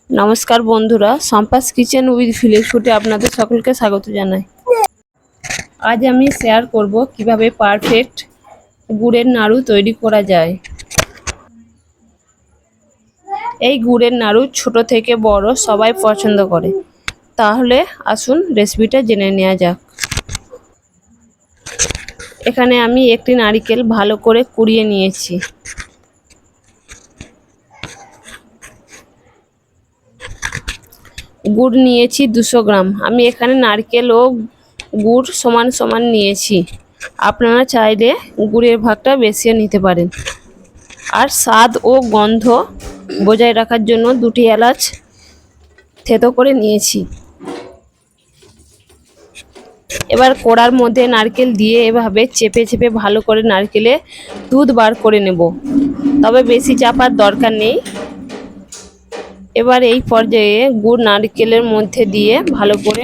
নমস্কার বন্ধুরা, সম্পাস kitchen with village ফুডে আপনাদের সকলকে স্বাগত জানাই। আজ আমি শেয়ার করব কিভাবে পারফেক্ট গুড়ের নাড়ু তৈরি করা যায়। এই গুড়ের নাড়ু ছোট থেকে বড় সবাই পছন্দ করে। তাহলে আসুন রেসিপিটা জেনে নেওয়া যাক। এখানে আমি একটি নারকেল ভালো করে কুড়িয়ে নিয়েছি। গুড় নিয়েছি 200 গ্রাম। আমি এখানে নারকেল ও গুড় সমান সমান নিয়েছি। আপনারা চাইলে গুড়ের ভাগটা বেশি নিতে পারেন। আর স্বাদ ও গন্ধ বজায় রাখার জন্য 2টি এলাচ থেতো করে নিয়েছি। এবার কড়ার মধ্যে নারকেল দিয়ে এভাবে চেপে চেপে ভালো করে নারকেলে দুধ বার করে নেব, তবে বেশি চাপার দরকার নেই। এবার এই পর্যায়ে গুড় নারকেলের মধ্যে দিয়ে ভালো করে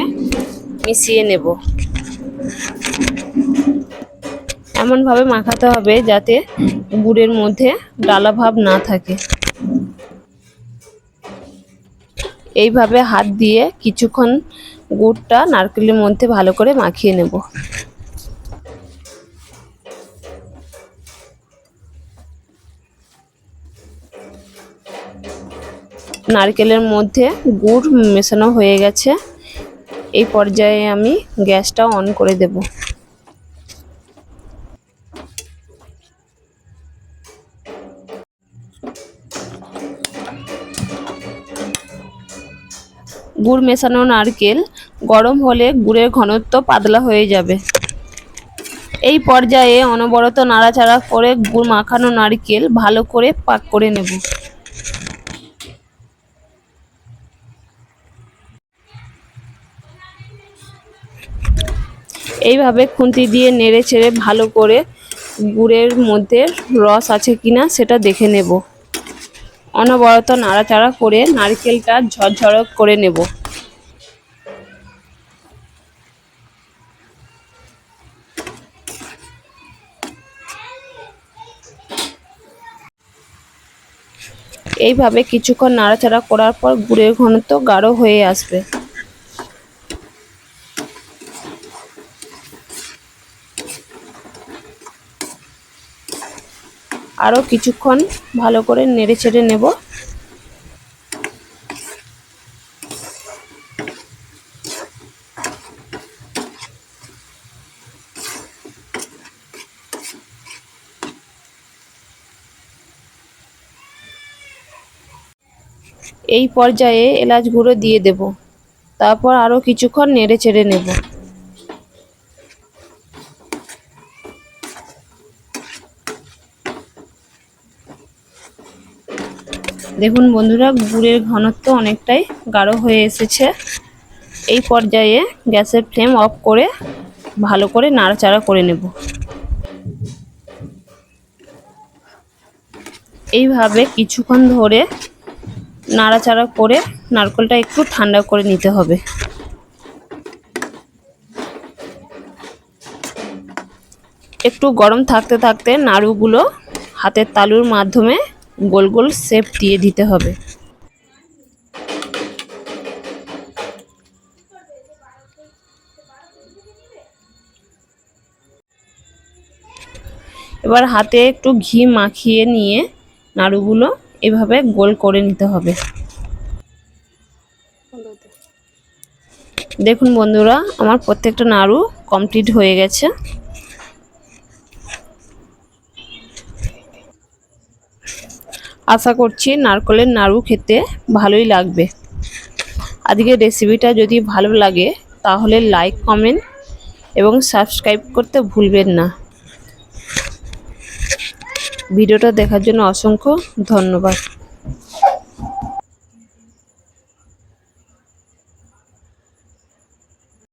মিশিয়ে নেব। এমনভাবে মাখাতে হবে যাতে গুড়ের মধ্যে ডালা ভাব না থাকে। এইভাবে হাত দিয়ে কিছুক্ষণ গুড়টা নারকেলের মধ্যে ভালো করে মাখিয়ে নেব। নারকেলের মধ্যে গুড় মেশানো হয়ে গেছে। এই পর্যায়ে আমি গ্যাসটা অন করে দেব। গুড় মেশানো নারকেল গরম হলে গুড়ের ঘনত্ব পাতলা হয়ে যাবে। এই পর্যায়ে অনবরত নাড়াচাড়া করে গুড় মাখানো নারকেল ভালো করে পাক করে নেব। এইভাবে খুন্তি দিয়ে নেড়ে চেড়ে ভালো করে গুড়ের মধ্যে রস আছে কিনা সেটা দেখে নেব। অনবরত নাড়াচাড়া করে নারকেলটা ঝরঝর করে নেব। এইভাবে কিছুক্ষণ নাড়াচাড়া করার পর গুড়ের ঘনত্ব গাঢ় হয়ে আসবে। আরও কিছুক্ষণ ভালো করে নেড়ে চেড়ে নেব। এই পর্যায়ে এলাচ গুঁড়ো দিয়ে দেব। তারপর আরও কিছুক্ষণ নেড়ে চেড়ে নেব। দেখুন বন্ধুরা, গুড়ের ঘনত্ব অনেকটাই গাঢ় হয়ে এসেছে। এই পর্যায়ে গ্যাসের ফ্লেম অফ করে ভালো করে নাড়াচাড়া করে নেব। এইভাবে কিছুক্ষণ ধরে নাড়াচাড়া করে নারকেলটা একটু ঠান্ডা করে নিতে হবে। একটু গরম থাকতে থাকতে নাড়ুগুলো হাতের তালুর মাধ্যমে গোল গোল শেপ দিয়ে দিতে হবে। এবার হাতে একটু ঘি মাখিয়ে নিয়ে নাড়ুগুলো এভাবে গোল করে নিতে হবে। দেখুন বন্ধুরা, আমার প্রত্যেকটা নাড়ু কমপ্লিট হয়ে গেছে। আশা করছি নারকেলের নাড়ু খেতে ভালোই লাগবে। আজকের রেসিপিটা যদি ভালো লাগে তাহলে লাইক, কমেন্ট এবং সাবস্ক্রাইব করতে ভুলবেন না। ভিডিওটা দেখার জন্য অসংখ্য ধন্যবাদ।